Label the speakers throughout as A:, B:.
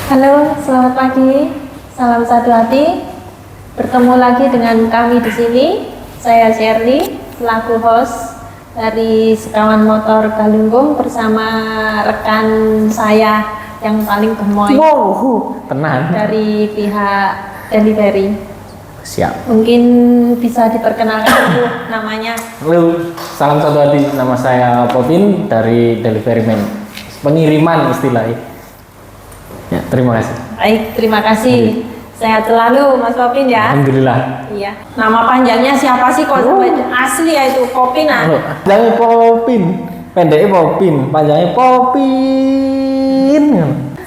A: Halo, selamat pagi. Salam satu hati. Bertemu lagi dengan kami di sini. Saya Shirley, selaku host dari Sekawan Motor Galunggung bersama rekan saya yang paling gemoy.
B: Tenang.
A: Dari pihak delivery.
B: Siap.
A: Mungkin bisa diperkenalkan dulu namanya.
B: Halo, salam satu hati. Nama saya Popin dari Deliveryman. Pengiriman istilahnya. Ya, terima kasih.
A: Baik, terima kasih. Sehat selalu Mas Popin ya.
B: Alhamdulillah.
A: Iya. Nama panjangnya siapa sih kok asli ya itu Popin ah?
B: Panjangnya Popin, pendeknya Popin, panjangnya Popin.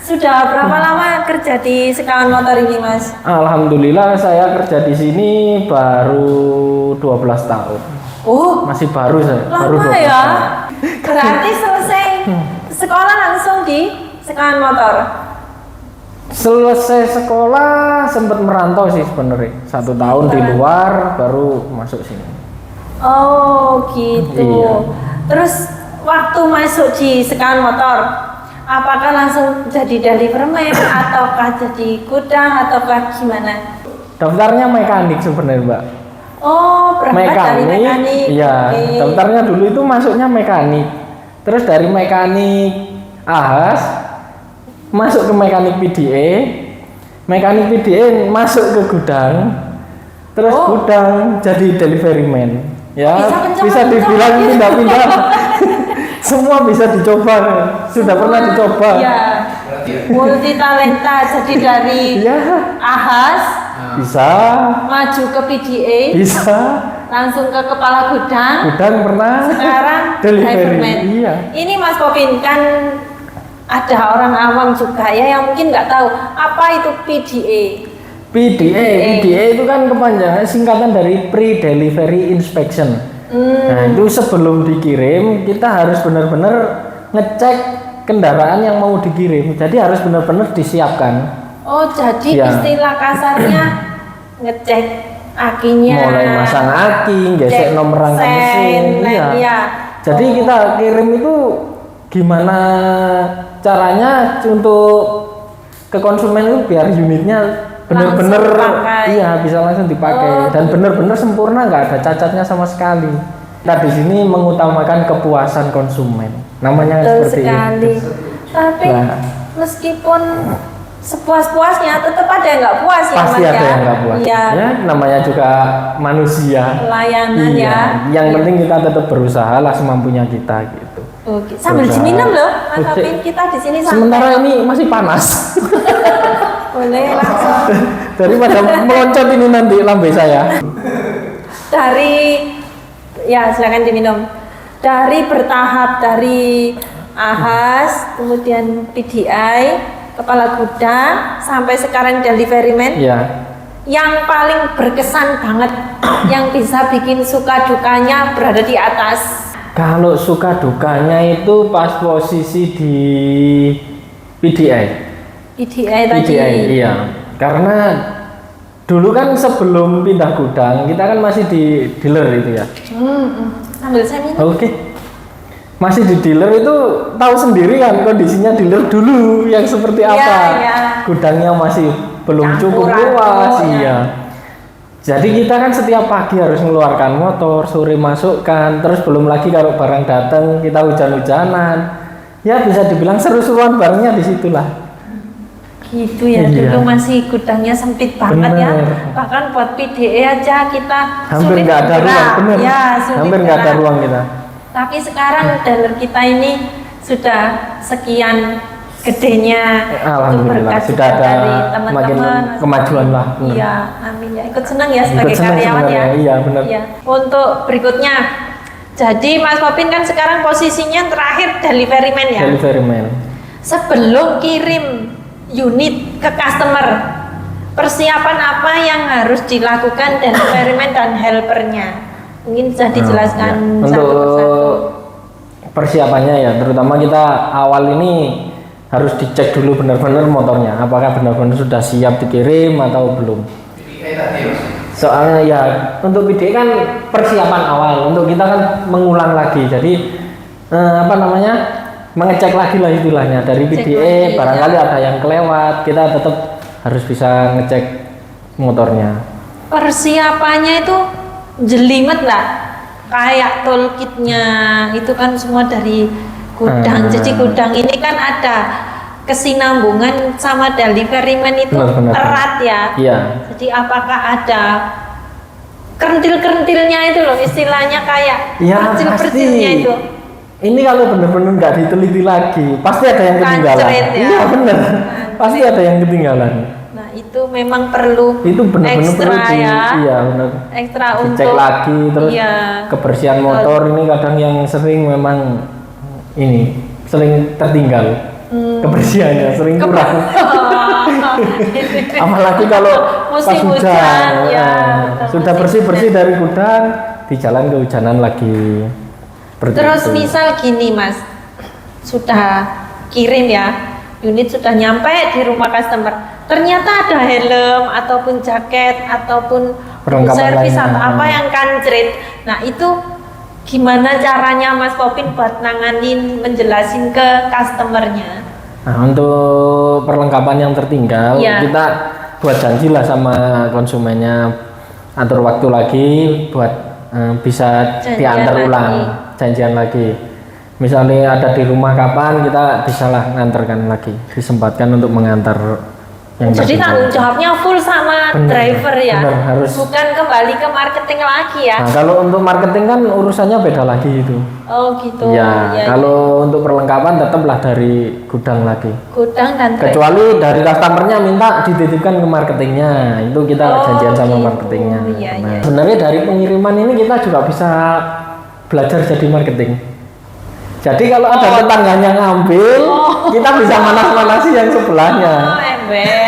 A: Sudah berapa lama kerja di Sekawan Motor ini, Mas?
B: Alhamdulillah saya kerja di sini baru 12 tahun.
A: Oh,
B: masih baru saya.
A: Lama
B: baru 12
A: ya.
B: tahun.
A: Berarti selesai sekolah langsung di Sekawan Motor.
B: Selesai sekolah sempat merantau sih sebenarnya 1 tahun di luar baru masuk sini.
A: Oh gitu.
B: Iya.
A: Terus waktu masuk di Sekawan Motor, apakah langsung jadi deliveryman ataukah jadi gudang ataukah gimana?
B: Daftarnya mekanik sebenarnya Mbak.
A: Oh, berangkat dari mekanik.
B: Iya.
A: Okay.
B: Daftarnya dulu itu masuknya mekanik. Terus dari mekanik ahas masuk ke mekanik PDA, mekanik PDA masuk ke gudang, terus gudang jadi deliveryman. Ya, bisa dibilang pindah-pindah. Semua bisa dicoba, sudah pernah dicoba.
A: Iya. Multi talenta, jadi dari ahas
B: bisa
A: maju ke PDA,
B: bisa
A: langsung ke kepala gudang
B: pernah,
A: sekarang deliveryman.
B: Iya.
A: Ini Mas Popin, kan ada orang awam juga ya yang mungkin nggak tahu apa itu PDA.
B: PDA itu kan kepanjangan singkatan dari Pre-Delivery Inspection. Nah itu sebelum dikirim kita harus benar-benar ngecek kendaraan yang mau dikirim. Jadi harus benar-benar disiapkan.
A: Oh jadi istilah kasarnya ngecek akinya.
B: Mulai masang aki, gesek nomor rangka mesin. Iya. Jadi kita kirim itu gimana caranya untuk ke konsumen itu biar unitnya benar-benar bisa langsung dipakai dan benar-benar sempurna, nggak ada cacatnya sama sekali. Nah di sini mengutamakan kepuasan konsumen, namanya seperti itu.
A: Tapi meskipun sepuas-puasnya tetap ada yang nggak puas ya,
B: pasti ada yang nggak puas. Ya namanya juga manusia.
A: Pelayanan ya.
B: Yang penting kita tetap berusaha lah semampunya kita gitu.
A: Oke, sambil diminum loh, Mas Popin, kita di sini sampai.
B: Sementara ini masih panas.
A: Boleh langsung.
B: Daripada meloncat ini nanti lambe saya.
A: Silakan diminum. Dari bertahap dari ahas, kemudian PDI, kepala gudang, sampai sekarang deliveryman.
B: Iya.
A: Yang paling berkesan banget, yang bisa bikin suka dukanya berada di atas.
B: Kalau suka dukanya itu pas posisi di PDI tadi. Iya. Karena dulu kan sebelum pindah gudang kita kan masih di dealer itu ya.
A: Sambil saya minum.
B: Oke. Masih di dealer itu tahu sendiri kan kondisinya dealer dulu yang seperti apa. Gudangnya masih belum cukup luas. Iya. Jadi kita kan setiap pagi harus mengeluarkan motor, sore masukkan, terus belum lagi kalau barang datang kita hujan-hujanan. Ya bisa dibilang seru-seruan barangnya di situlah.
A: Gitu ya, dulu masih gudangnya sempit banget. Ya. Bahkan buat PDE aja kita
B: hampir nggak ada ruang, bener.
A: Ya,
B: hampir nggak ada ruang kita.
A: Tapi sekarang dealer kita ini sudah sekian gedenya.
B: Alhamdulillah sudah ada makin kemajuan lah.
A: Iya, amin ya. Ikut senang ya sebagai karyawan ya.
B: Iya benar.
A: Ya. Untuk berikutnya, jadi Mas Popin kan sekarang posisinya terakhir deliveryman ya.
B: Deliveryman.
A: Sebelum kirim unit ke customer, persiapan apa yang harus dilakukan deliveryman dan helpernya? Mungkin bisa dijelaskan satu persatu.
B: Persiapannya ya, terutama kita awal ini harus dicek dulu benar-benar motornya apakah benar-benar sudah siap dikirim atau belum. Soalnya ya untuk PDI kan persiapan awal, untuk kita kan mengulang lagi. Jadi mengecek lagi lah istilahnya dari
A: Cek
B: PDA,
A: lagi,
B: barangkali ada yang kelewat, kita tetap harus bisa ngecek motornya.
A: Persiapannya itu jelimet lah, kayak toolkitnya itu kan semua dari gudang. Jadi gudang ini kan ada kesinambungan sama delivery man itu
B: Benar.
A: erat ya.
B: Iya.
A: Jadi apakah ada kentil-kentilnya itu loh, istilahnya kayak
B: Ya
A: percil-percilnya
B: pasti.
A: itu.
B: Ini kalau benar-benar nggak diteliti lagi, pasti ada yang ketinggalan.
A: Kancret ya.
B: Iya benar, pasti ada yang ketinggalan.
A: Nah itu memang perlu
B: Itu benar-benar
A: ekstra
B: perlu
A: ya,
B: iya benar.
A: ekstra
B: Dicek
A: untuk
B: lagi terus
A: iya.
B: kebersihan motor ini kadang yang sering memang ini sering tertinggal kebersihannya sering kurang. Apalagi kalau pas
A: Musim hujan, ya, betul,
B: sudah
A: musim
B: bersih-bersih dari gudang di jalan kehujanan lagi. Seperti
A: Terus
B: itu.
A: misal gini Mas, sudah kirim ya, unit sudah nyampe di rumah customer, ternyata ada helm ataupun jaket ataupun
B: Perlengkapan
A: servis
B: lainnya.
A: atau apa yang kancret. Nah itu gimana caranya Mas Popin buat nanganin, menjelasin ke customernya?
B: Nah, untuk perlengkapan yang tertinggal,
A: Iya.
B: kita buat janji lah sama konsumennya, atur waktu lagi buat bisa
A: Janjian
B: diantar
A: lagi.
B: ulang, janjian lagi. Misalnya ada di rumah kapan, kita bisalah nganterkan lagi, disempatkan untuk mengantar yang
A: Jadi
B: tertinggal.
A: tanggung jawabnya full sama
B: Bener,
A: driver ya,
B: bener, harus.
A: bukan kembali ke marketing lagi ya.
B: Nah, kalau untuk marketing kan urusannya beda lagi itu.
A: Oh gitu.
B: Ya, kalau untuk perlengkapan tetaplah dari gudang lagi.
A: Gudang dan
B: Kecuali dari customernya minta dititipkan ke marketingnya, itu kita
A: Oh,
B: janjian sama
A: gitu.
B: marketingnya.
A: Iya,
B: Nah,
A: iya.
B: sebenarnya dari pengiriman ini kita juga bisa belajar jadi marketing. Jadi kalau ada tetangganya ngambil, kita bisa manas-manasi yang sebelahnya.
A: Oh, ember.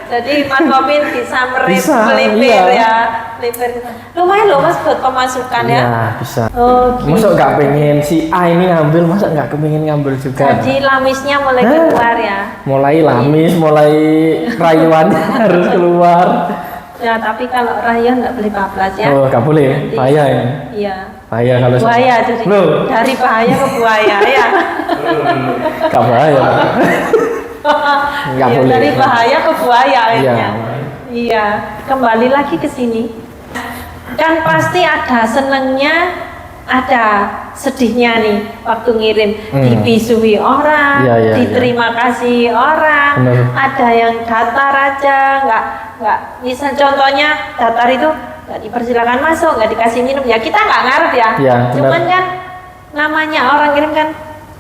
A: Jadi Mas Popin bisa
B: Bisa,
A: melipir
B: iya.
A: ya, melipir. Lumayan loh Mas buat pemasukan ya.
B: Ya bisa.
A: Oh, gitu.
B: Masa nggak pengen si A ini ngambil, masa nggak kepengen ngambil juga.
A: Jadi lamisnya mulai
B: Nah.
A: keluar ya.
B: Mulai lamis, mulai rayuannya harus keluar.
A: Ya, tapi kalau raya nggak boleh bablas ya.
B: Oh, nggak boleh,
A: Nanti-
B: bahaya ini.
A: Iya.
B: Bahaya kalau
A: Buaya jadi
B: Loh,
A: dari bahaya ke buaya ya.
B: nggak bahaya. Nggak
A: Iya,
B: boleh.
A: dari bahaya ke buaya akhirnya.
B: Iya.
A: Iya, kembali lagi ke sini. Kan pasti ada senengnya, ada sedihnya nih waktu ngirim. Dibisui orang,
B: Iya, iya,
A: diterima kasih orang,
B: Bener.
A: ada yang datar aja, nggak. Misal contohnya datar itu nggak dipersilakan masuk, nggak dikasih minum. Ya kita nggak ngarep ya.
B: Iya, bener.
A: Cuman kan namanya orang kirim kan,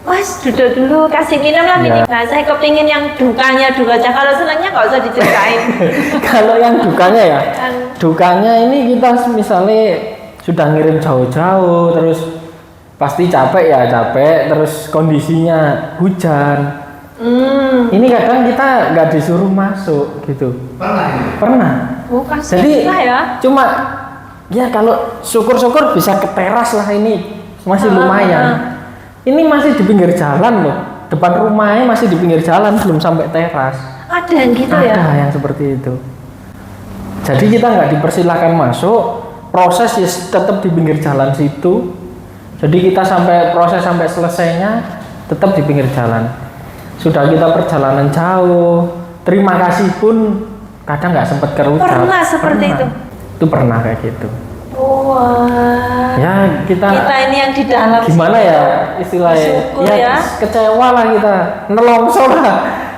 A: Mas duduk dulu kasih minum lah
B: Iya.
A: minum. Nah saya kepingin yang dukanya aja, kalau senangnya nggak usah diceritain.
B: Kalau yang dukanya ya,
A: Yang-
B: dukanya ini kita misalnya sudah ngirim jauh-jauh, terus pasti capek ya capek, terus kondisinya hujan. Ini kadang kita nggak disuruh masuk gitu. Pernah.
A: Oh, kasihan
B: Jadi
A: lah ya.
B: cuma ya kalau syukur-syukur bisa ke teras lah ini masih lumayan. Ini masih di pinggir jalan loh, depan rumahnya masih di pinggir jalan belum sampai teras.
A: Ada yang gitu ya.
B: Ada yang seperti itu. Jadi kita nggak dipersilahkan masuk, proses ya tetap di pinggir jalan situ. Jadi kita sampai proses sampai selesainya tetap di pinggir jalan. Sudah kita perjalanan jauh, terima kasih pun kadang nggak sempat kerucap.
A: Pernah seperti itu?
B: Itu pernah kayak gitu.
A: Wah.
B: Ya kita
A: Ini yang di dalam.
B: gimana ya istilahnya?
A: Bersyukur ya.
B: Kecewa lah kita, nelongso lah.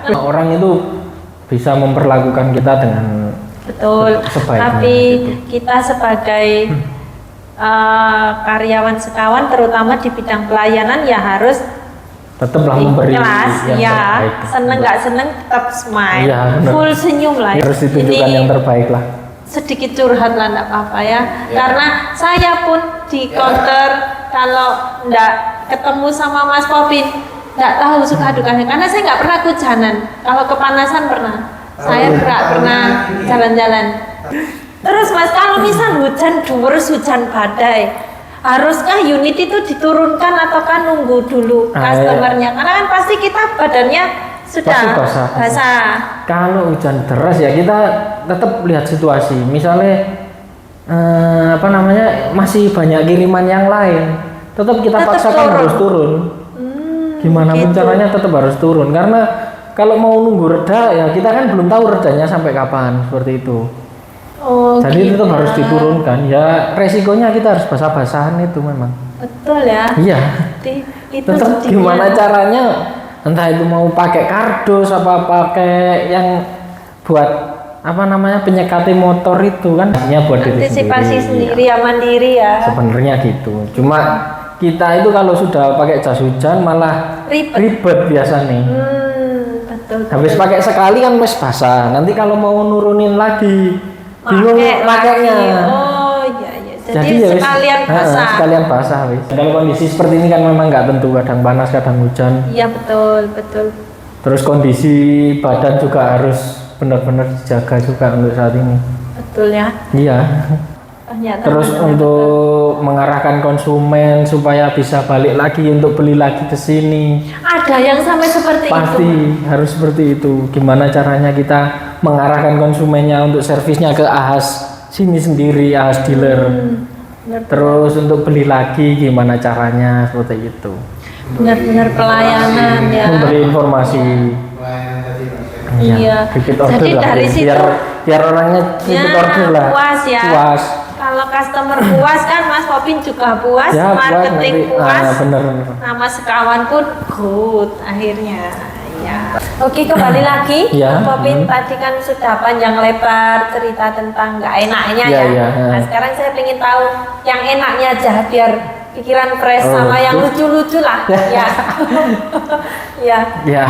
B: Orang itu bisa memperlakukan kita dengan
A: Betul.
B: sebaiknya
A: Tapi
B: gitu.
A: kita sebagai karyawan sekawan, terutama di bidang pelayanan ya harus
B: tetaplah memberi
A: ikhlas
B: yang
A: ya.
B: terbaik.
A: Seneng nggak seneng tetap smile.
B: Iya, benar.
A: Full senyum lah.
B: Harus ditunjukkan
A: Ini
B: yang terbaik lah.
A: sedikit curhat lah nggak apa-apa ya. Karena saya pun di counter kalau nggak ketemu sama Mas Popin nggak tahu suka dukanya, karena saya nggak pernah kehujanan. Kalau kepanasan pernah, saya nggak pernah jalan-jalan. Terus Mas, kalau misal hujan deras, hujan badai, haruskah unit itu diturunkan ataukah nunggu dulu customernya? Karena kan pasti kita badannya sudah
B: Pasti basah.
A: basah.
B: Kalau hujan deras ya kita tetap lihat situasi. Misalnya masih banyak kiriman yang lain, tetap kita
A: Tetap
B: paksakan
A: turun.
B: harus turun. Gimana pun
A: gitu.
B: caranya tetap harus turun, karena kalau mau nunggu reda ya kita kan belum tahu redanya sampai kapan, seperti itu.
A: Oh,
B: Jadi
A: gitu
B: tetap harus
A: ya.
B: diturunkan. Ya resikonya kita harus basah-basahan itu memang.
A: Betul ya.
B: Iya.
A: Itu
B: Tetap
A: jadinya.
B: gimana caranya, entah itu mau pakai kardus apa pakai yang buat apa namanya penyekati motor itu kan, hanya buat diri
A: Antisipasi sendiri
B: Iya.
A: ya, mandiri ya.
B: Sebenarnya gitu. Cuma kita itu kalau sudah pakai jas hujan malah ribet biasa nih.
A: Betul.
B: Habis pakai sekali kan wes basah. Nanti kalau mau nurunin lagi bingung pakainya.
A: Oh iya iya. Jadi
B: ya wis,
A: sekalian basah.
B: sekalian basah wis. Kalau kondisi seperti ini kan memang nggak tentu, kadang panas kadang hujan.
A: Iya betul betul.
B: Terus kondisi badan juga harus benar-benar dijaga juga untuk saat ini.
A: Betul ya.
B: Iya.
A: Ternyata
B: Terus
A: benar,
B: untuk mengarahkan konsumen supaya bisa balik lagi untuk beli lagi ke sini.
A: ada yang sampai seperti
B: Pasti
A: itu.
B: harus seperti itu. Gimana caranya kita mengarahkan konsumennya untuk servisnya ke ahas sini sendiri, ahas dealer.
A: Benar,
B: Terus untuk beli lagi gimana caranya, seperti itu.
A: benar-benar pelayanan ya.
B: Memberi informasi.
A: Iya.
B: Repeat order
A: Jadi
B: lah,
A: dari situ
B: biar orangnya repeat
A: ya,
B: order lah.
A: puas ya.
B: Puas.
A: Kalau customer puas kan Mas Popin juga puas,
B: Ya,
A: marketing
B: puas nanti.
A: puas,
B: Bener.
A: nama sekawan pun good akhirnya. Ya. Oke, kembali lagi.
B: Ya,
A: Mas Popin tadi kan sudah panjang lebar cerita tentang nggak enaknya
B: Ya,
A: ya.
B: ya,
A: Nah, sekarang saya ingin tahu yang enaknya aja biar pikiran fresh sama yang lucu-lucu lah. Ya. Ya.
B: Ya,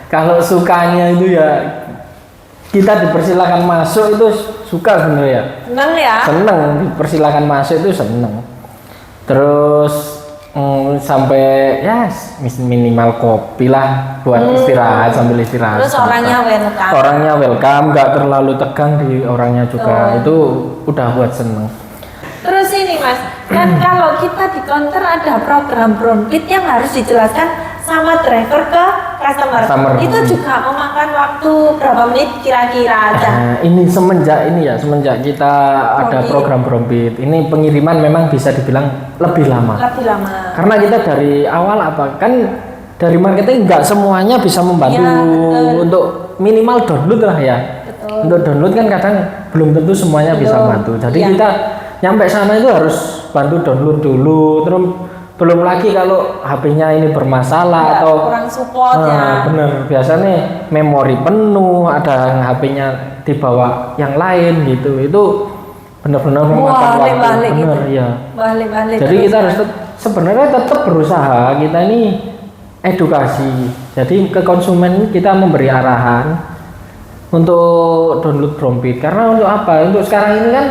B: kalau sukanya itu ya kita dipersilakan masuk itu suka sebenarnya.
A: Seneng ya.
B: Seneng dipersilakan masuk itu seneng. Terus sampai ya minimal kopi lah buat istirahat sambil istirahat.
A: Terus orangnya welcome.
B: Orangnya welcome, nggak terlalu tegang di orangnya juga. Itu udah buat seneng.
A: Terus ini Mas, kan kalau kita di counter ada program brownfit yang harus dijelaskan sama driver ke customer. Itu juga memakan waktu berapa menit kira-kira aja.
B: Ini semenjak kita ada program brownfit, ini pengiriman memang bisa dibilang lebih lama.
A: Lebih lama.
B: Karena kita dari awal dari marketing nggak semuanya bisa membantu
A: Ya,
B: untuk minimal download lah ya.
A: Betul.
B: Untuk download kan kadang belum tentu semuanya bisa bantu. Jadi
A: Ya.
B: kita nyampe sana itu harus bantu download dulu, terus belum lagi kalau HP-nya ini bermasalah
A: Ya,
B: atau
A: kurang support ya.
B: bener, biasanya memori penuh, ada HP-nya dibawa yang lain gitu, itu benar-benar memakan waktu.
A: Balik
B: Bener
A: gitu.
B: ya.
A: Balik-balik.
B: Jadi
A: terus.
B: kita harus sebenarnya tetap berusaha, kita ini edukasi. Jadi ke konsumen kita memberi arahan untuk download brownfit. Karena untuk apa? Untuk sekarang ini kan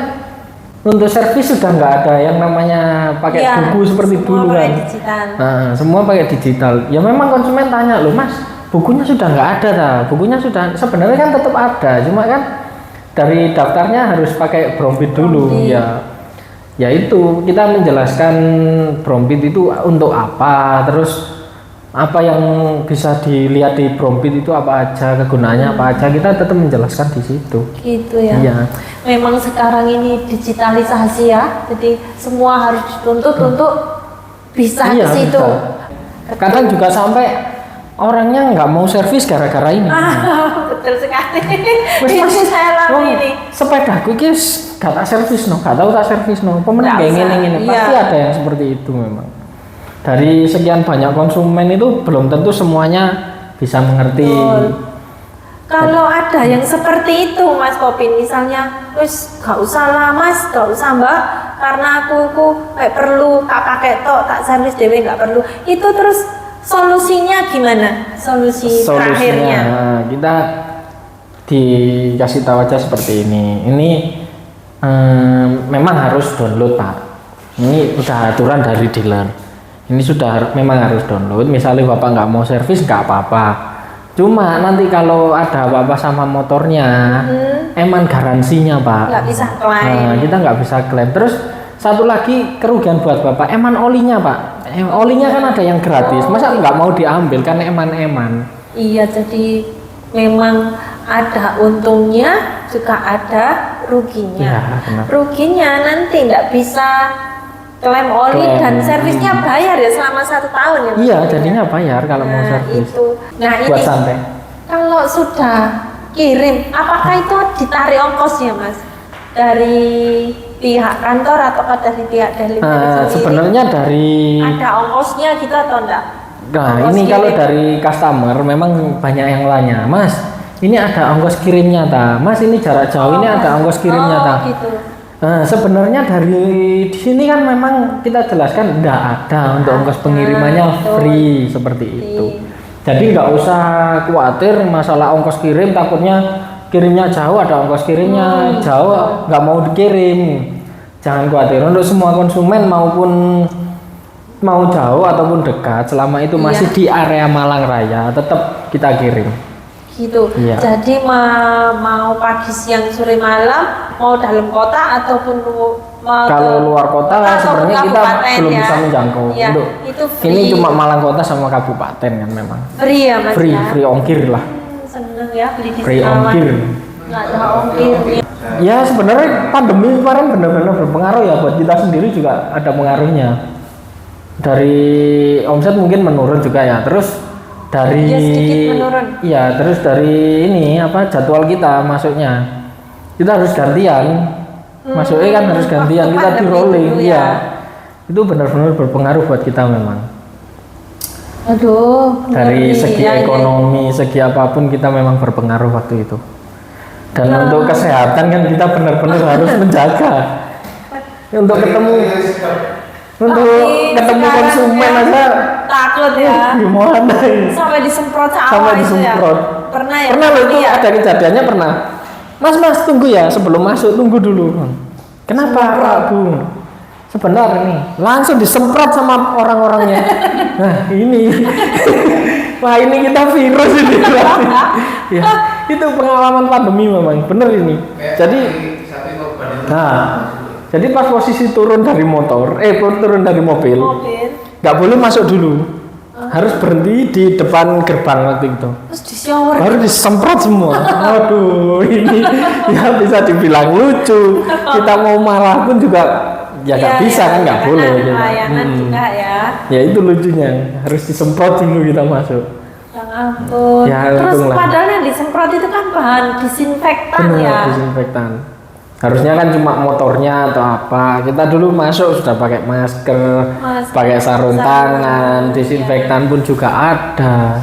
B: untuk servis sudah nggak ada yang namanya pakai
A: Ya,
B: buku seperti
A: semua
B: dulu
A: pakai
B: kan.
A: digital.
B: Nah, semua pakai digital. Ya memang konsumen tanya, loh Mas, bukunya sudah nggak ada dah. Bukunya sudah sebenarnya kan tetap ada, cuma kan dari daftarnya harus pakai brownfit dulu ya. Ya itu kita menjelaskan brownfit itu untuk apa, terus apa yang bisa dilihat di brownfit itu apa aja, kegunaannya apa aja, kita tetap menjelaskan di situ.
A: Gitu ya.
B: Iya.
A: Memang sekarang ini digitalisasi ya, jadi semua harus dituntut untuk bisa
B: Iya,
A: ke situ.
B: bisa. Kadang juga sampai orangnya nggak mau servis gara-gara ini.
A: Betul sekali.
B: Wes,
A: Ini
B: Mas,
A: saya alami ini.
B: sepedaku iki gak tak servis no, gak tahu tak servis no. Pemenang
A: Nggak
B: kayak
A: usah,
B: gini
A: iya.
B: pasti ada yang seperti itu memang. Dari sekian banyak konsumen itu belum tentu semuanya bisa mengerti.
A: Betul. Kalau ada yang seperti itu Mas Popin, misalnya wis gak usah lah Mas, gak usah Mbak, karena aku kayak perlu tak pakai tok, tak servis dewe gak perlu. Itu terus solusinya gimana? Solusi terakhirnya.
B: Nah, kita dikasih tahu aja seperti ini. Ini memang harus download Pak. Ini udah aturan dari dealer. Ini sudah memang harus download. Misalnya Bapak nggak mau servis nggak apa-apa. Cuma nanti kalau ada apa-apa sama motornya, eman garansinya Pak.
A: Nggak bisa klaim.
B: Nah, kita nggak bisa klaim. Terus satu lagi kerugian buat Bapak, eman olinya Pak. Olinya kan ada yang gratis. Masa nggak mau diambil kan eman-eman.
A: Iya, jadi memang ada untungnya juga ada ruginya.
B: Ya, benar.
A: Ruginya nanti nggak bisa klaim oli dan servisnya bayar ya selama 1 tahun ya Mas?
B: Iya, jadinya bayar kalau mau servis.
A: Itu. Nah,
B: buat
A: ini
B: santai.
A: kalau sudah kirim, apakah itu ditarik ongkosnya Mas? Dari pihak kantor atau dari pihak delivery sendiri?
B: Sebenarnya dari
A: ada ongkosnya gitu atau enggak?
B: Nah,
A: Ongkos
B: ini kalau
A: kirim.
B: dari customer memang banyak yang nanya, Mas, ini ada ongkos kirimnya ta? Mas, ini jarak jauh ini ada ongkos kirimnya ta?
A: Gitu.
B: Nah, sebenarnya dari di sini kan memang kita jelaskan enggak ada untuk ongkos pengirimannya
A: betul.
B: free seperti itu. Jadi nggak usah khawatir masalah ongkos kirim, takutnya kirimnya jauh ada ongkos kirimnya, jauh nggak mau dikirim. Jangan khawatir, untuk semua konsumen maupun mau jauh ataupun dekat, selama itu masih di area Malang Raya, tetap kita kirim.
A: Gitu.
B: Iya.
A: Jadi mau pagi, siang, sore, malam, mau dalam kota ataupun mau
B: Kalau
A: ke
B: luar kota
A: ataupun
B: sebenarnya kita
A: kabupaten
B: belum
A: ya.
B: bisa menjangkau.
A: Iya,
B: Untuk
A: itu free.
B: ini cuma Malang Kota sama kabupaten kan memang.
A: Free ya Mas
B: Free,
A: ya?
B: free ongkir lah.
A: Seneng ya beli di
B: Free
A: Sekawan.
B: ongkir.
A: Nggak ada ongkir.
B: Ya sebenarnya pandemi kemarin benar-benar berpengaruh ya buat kita sendiri, juga ada pengaruhnya. Dari omset mungkin menurun juga ya. Terus dari
A: Ya, sedikit menurun.
B: Iya, terus dari ini apa jadwal kita masuknya. Kita harus gantian. Masuknya kan harus gantian,
A: waktu
B: kita di
A: pandemi
B: rolling
A: dulu
B: ya. Itu benar-benar berpengaruh buat kita memang.
A: Aduh.
B: Dari
A: ngeri.
B: segi
A: Ya, ya.
B: ekonomi, segi apapun kita memang berpengaruh waktu itu. Dan
A: Nah.
B: untuk kesehatan kan kita benar-benar harus menjaga. Untuk ketemu
A: Tapi
B: ketemu
A: sekarang
B: konsumen
A: ya,
B: aja
A: takut ya.
B: gimana ini?
A: Sampai disemprot
B: Sampai
A: awal itu
B: disemprot.
A: ya. Pernah ya?
B: Pernah loh itu
A: Iya.
B: ada kejadiannya pernah. Mas tunggu ya sebelum masuk, tunggu dulu. Kenapa Rabu? Sebentar nih, langsung disemprot sama orang-orangnya. Nah ini, wah ini kita virus ini. Ya, itu pengalaman pandemi memang bener ini. Jadi, jadi pas posisi turun dari motor, turun dari mobil, nggak boleh masuk dulu. Harus berhenti di depan gerbang waktu itu.
A: Terus di shower.
B: Baru disemprot semua. Aduh, ini ya bisa dibilang lucu. Kita mau marah pun juga ya nggak bisa kan, nggak boleh. Gitu.
A: Layanan juga ya.
B: Ya itu lucunya, harus disemprot dulu kita masuk.
A: Ya ampun.
B: Ya,
A: Terus
B: untunglah.
A: padahal yang disemprot itu kan bahan disinfektan
B: Benar,
A: ya.
B: disinfektan. Harusnya kan cuma motornya atau apa. Kita dulu masuk sudah pakai masker, pakai sarung tangan, disinfektan pun juga ada.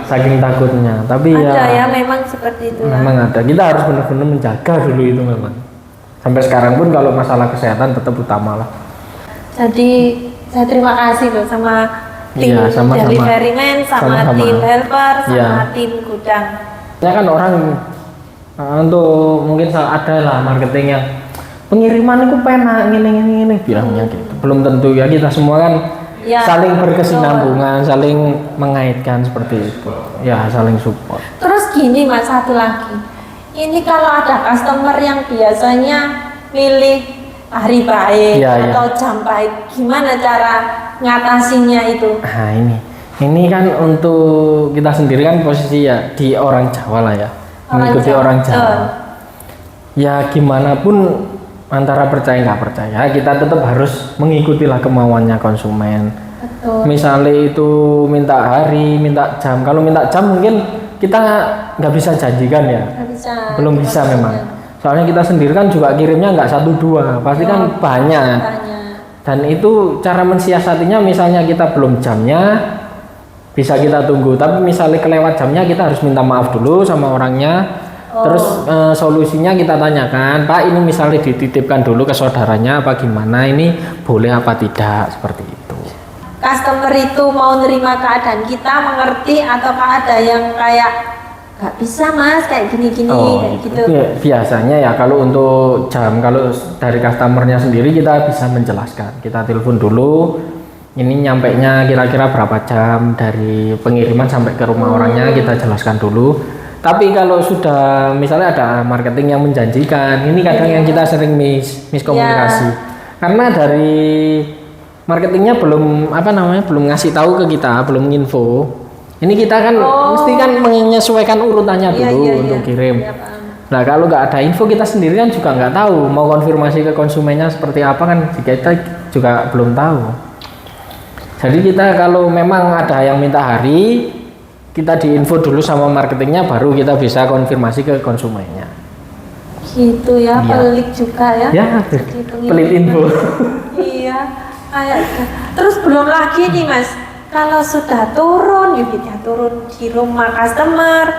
B: Saking takutnya. Tapi
A: Ada ya memang seperti itu.
B: memang ada. Kita harus benar-benar menjaga dulu itu memang. Sampai sekarang pun kalau masalah kesehatan tetap utama lah.
A: Jadi saya terima kasih loh sama tim
B: Iya, sama-sama.
A: deliveryman, sama
B: Sama-sama.
A: tim helper, sama
B: Iya.
A: tim gudang.
B: Ya kan orang untuk mungkin ada lah marketing yang pengiriman itu penak gini bilangnya gitu. Belum tentu ya, kita semua kan
A: Ya,
B: saling berkesinambungan, saling mengaitkan seperti itu. Ya, saling support.
A: Terus gini Mas, satu lagi. Ini kalau ada customer yang biasanya milih hari baik
B: Iya,
A: atau jam baik, gimana cara ngatasinya itu?
B: Nah, ini kan untuk kita sendiri kan posisi ya di orang Jawa lah ya. Mengikuti orang Jawa. Ya gimana pun antara percaya nggak percaya, kita tetap harus mengikutilah kemauannya konsumen.
A: Betul.
B: Misalnya itu minta hari, minta jam. Kalau minta jam mungkin kita nggak bisa janjikan ya.
A: Nggak bisa.
B: Belum bisa memang. Soalnya kita sendiri kan juga kirimnya nggak 1-2, pasti kan banyak. Dan itu cara mensiasatinya, misalnya kita belum jamnya, bisa kita tunggu. Tapi misalnya kelewat jamnya, kita harus minta maaf dulu sama orangnya. Terus solusinya kita tanyakan, Pak ini misalnya dititipkan dulu ke saudaranya apa gimana, ini boleh apa tidak, seperti itu.
A: Customer itu mau nerima keadaan kita, mengerti, ataukah ada yang kayak nggak bisa Mas kayak gini-gini kayak gitu.
B: Ya, biasanya ya kalau untuk jam, kalau dari customernya sendiri kita bisa menjelaskan. Kita telepon dulu, ini nyampainya kira-kira berapa jam dari pengiriman sampai ke rumah orangnya, kita jelaskan dulu. Tapi kalau sudah misalnya ada marketing yang menjanjikan, ini kadang yang kita sering miskomunikasi. Karena dari marketingnya belum belum ngasih tahu ke kita, belum info. Ini kita kan mesti kan menyesuaikan urutannya dulu untuk kirim. Nah kalau nggak ada info kita sendiri kan juga nggak tahu mau konfirmasi ke konsumennya seperti apa kan kita juga belum tahu. Jadi kita kalau memang ada yang minta hari kita diinfo dulu sama marketingnya baru kita bisa konfirmasi ke konsumennya.
A: Gitu ya, pelik juga ya.
B: Ya, pelit info.
A: Iya, kayak terus belum lagi nih Mas, kalau sudah turun, unitnya turun di rumah customer,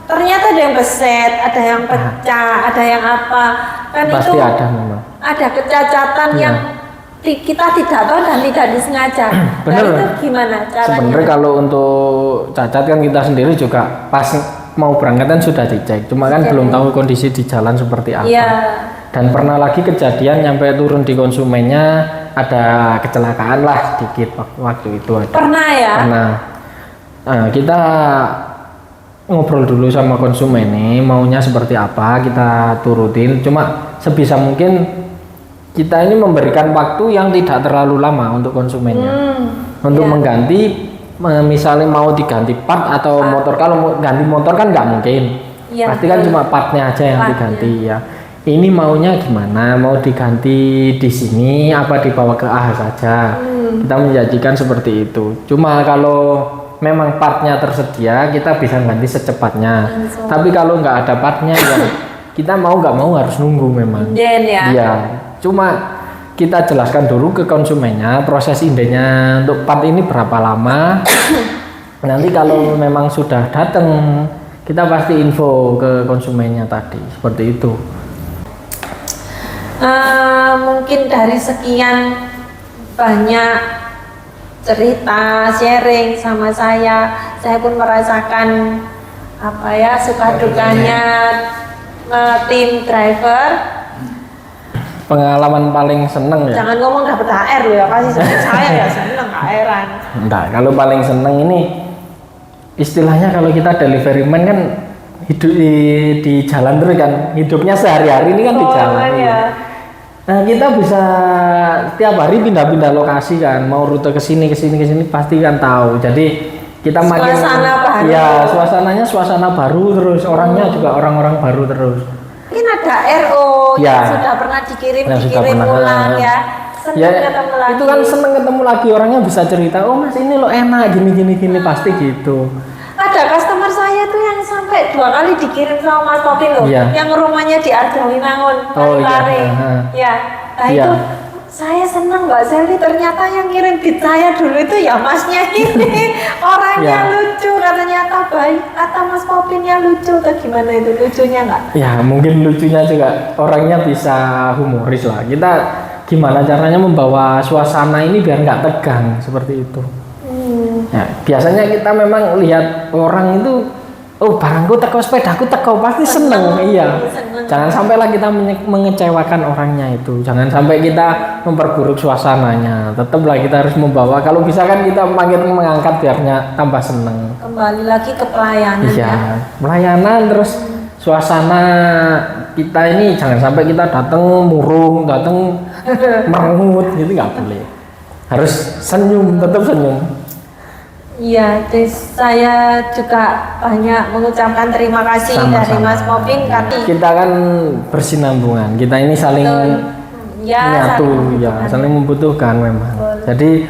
A: ternyata ada yang beset, ada yang pecah, ada yang apa, kan
B: Pasti
A: itu
B: ada memang.
A: ada kecacatan yang kita tidak tahu dan tidak disengaja.
B: Bener.
A: Nah, itu gimana caranya?
B: Sebenarnya kalau untuk cacat kan kita sendiri juga pas mau berangkat kan sudah dicek, cuma kan belum tahu kondisi di jalan seperti apa.
A: Iya.
B: Dan pernah lagi kejadian nyampe turun di konsumennya ada kecelakaan lah sedikit waktu itu ada.
A: Pernah ya?
B: Pernah. Nah, kita ngobrol dulu sama konsumen nih maunya seperti apa kita turutin. Cuma sebisa mungkin kita ini memberikan waktu yang tidak terlalu lama untuk konsumennya. Untuk mengganti misalnya mau diganti part atau motor, kalau mau ganti motor kan nggak mungkin. Pasti kan cuma partnya aja yang diganti ya. Ini maunya gimana? Mau diganti di sini apa dibawa ke AH saja? Kita menjanjikan seperti itu. Cuma kalau memang partnya tersedia, kita bisa ganti secepatnya. Tapi kalau nggak ada partnya, ya kita mau nggak mau harus nunggu memang. Iya. Cuma kita jelaskan dulu ke konsumennya proses indenya untuk part ini berapa lama. Nanti kalau memang sudah datang, kita pasti info ke konsumennya tadi seperti itu.
A: Mungkin dari sekian banyak cerita sharing sama saya pun merasakan apa ya suka dukanya tim driver.
B: Pengalaman paling seneng ya?
A: Jangan ngomong dapat HR loh ya, kasih sebut saya ya seneng HR-an.
B: Enggak, kalau paling seneng ini istilahnya kalau kita delivery man kan hidup di jalan terus kan, hidupnya sehari-hari ini kan di jalan.
A: Ya.
B: Nah kita bisa setiap hari pindah-pindah lokasi kan, mau rute ke sini pasti kan tahu. Jadi kita makin
A: baru.
B: Ya suasananya suasana baru terus, orangnya juga orang-orang baru terus.
A: Mungkin ada RO yang sudah pernah dikirim ulang ya. Senang ketemu lagi.
B: Itu kan seneng ketemu lagi, orangnya bisa cerita, oh mas ini lo enak gini pasti gitu.
A: Ada customer saya tuh yang sampai 2 kali dikirim sama Mas Popin loh, yang rumahnya di Arjawinangun, Lari. Ya, nah itu saya senang Mbak Selly, ternyata yang ngirim beat saya dulu itu ya masnya ini orangnya lucu, ternyata baik, kata Mas Popinnya lucu, atau gimana itu lucunya nggak? Ya mungkin lucunya juga orangnya bisa humoris lah. Kita gimana caranya membawa suasana ini biar nggak tegang seperti itu. Ya, biasanya kita memang lihat orang itu, oh barangku teko, sepedaku teko, pasti seneng. Iya. Jangan sampailah kita mengecewakan orangnya itu. Jangan sampai kita memperburuk suasananya. Tetaplah kita harus membawa. Kalau bisa kan kita makin mengangkat biarnya tambah seneng. Kembali lagi ke pelayanan. Iya. Pelayanan terus suasana kita ini jangan sampai kita datang murung, datang merengut gitu nggak boleh. Harus senyum, tetap senyum. Iya, saya juga banyak mengucapkan terima kasih dari Mas Popin. Kita kan bersinambungan, kita ini saling menyatu, saling membutuhkan memang. Jadi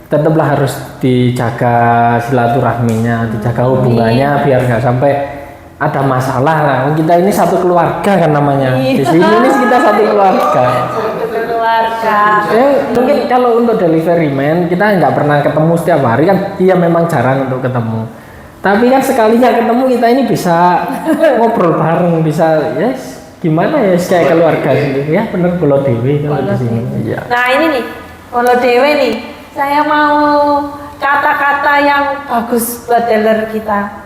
A: tetaplah harus dijaga silaturahminya, dijaga hubungannya biar nggak sampai ada masalah lah. Kita ini satu keluarga kan namanya. Di sini ini kita satu keluarga. Mungkin kalau untuk delivery man kita nggak pernah ketemu setiap hari kan, dia memang jarang untuk ketemu. Tapi kan sekalinya ketemu kita ini bisa ngobrol bareng, bisa gimana ya kayak keluarga sendiri ya, bener Bolo Dewi kalau di sini. Iya. Nah ini nih Bolo Dewi nih, saya mau kata-kata yang bagus buat dealer kita.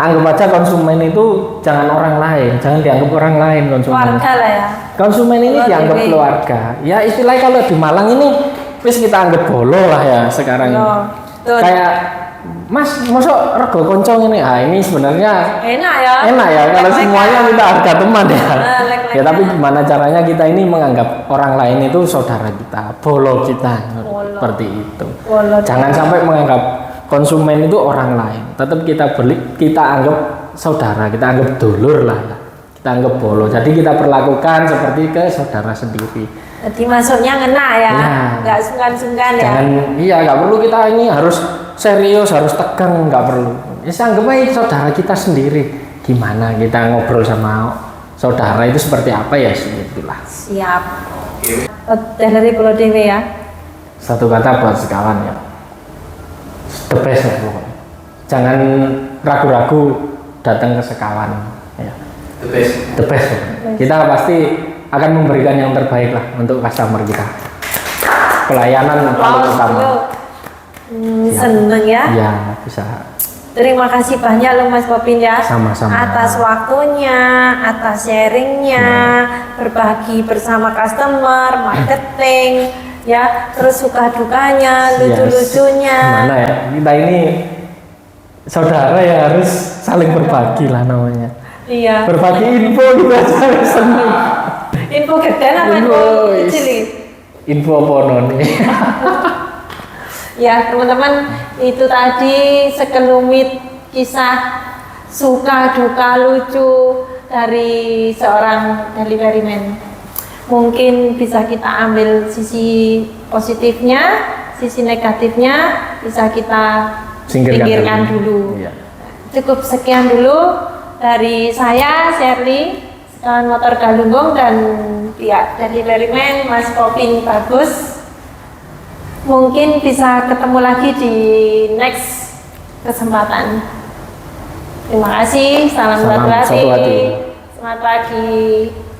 A: Anggap aja konsumen itu jangan orang lain, jangan dianggap orang lain konsumen. Keluarga lah ya. Konsumen ini dianggap keluarga. Ya istilahnya kalau di Malang ini, wis kita anggap bolo lah ya sekarang ini. Kayak Mas, masuk rego koncong ini, ini sebenarnya enak ya kalau semuanya kita harga teman ya. Ya tapi gimana caranya kita ini menganggap orang lain itu saudara kita, bolo kita, seperti itu. Jangan sampai menganggap konsumen itu orang lain, tetap kita anggap saudara, kita anggap dulur lah ya.
B: kita anggap bolo. Jadi kita perlakukan seperti ke saudara sendiri.
A: Jadi masuknya ngena ya,
B: Ya.
A: nggak sungkan-sungkan ya.
B: Jangan, iya nggak perlu kita ini harus serius, harus tegang, nggak perlu. Ya anggap aja saudara kita sendiri. Gimana kita ngobrol sama saudara itu seperti apa ya sih, itulah.
A: Siap. Dari Pulau Dewi ya.
B: Satu kata buat sekawan ya, the best ya pokoknya. Jangan ragu-ragu datang ke sekawan ya. The best ya. Kita pasti akan memberikan yang terbaik lah untuk customer kita. Pelayanan paling utama.
A: Seneng ya.
B: Iya, bisa.
A: Terima kasih banyak loh Mas Popin ya.
B: Sama-sama.
A: Atas waktunya, atas sharingnya, berbagi bersama customer, marketing, ya, terus suka dukanya, lucu-lucunya.
B: Gimana ya? Kita ini saudara ya, harus saling berbagi lah namanya.
A: Iya.
B: Berbagi info juga saya seneng.
A: Info gede apa info kecil?
B: Info apa nih?
A: Ya teman-teman, itu tadi sekelumit kisah suka duka lucu dari seorang delivery man. Mungkin bisa kita ambil sisi positifnya, sisi negatifnya bisa kita pinggirkan dulu.
B: Iya.
A: Cukup sekian dulu dari saya, Shirley, Sekawan Motor Galunggung, dan pihak delivery man Mas Popin Bagus. Mungkin bisa ketemu lagi di next kesempatan. Terima kasih, salam satu hati. Selamat pagi.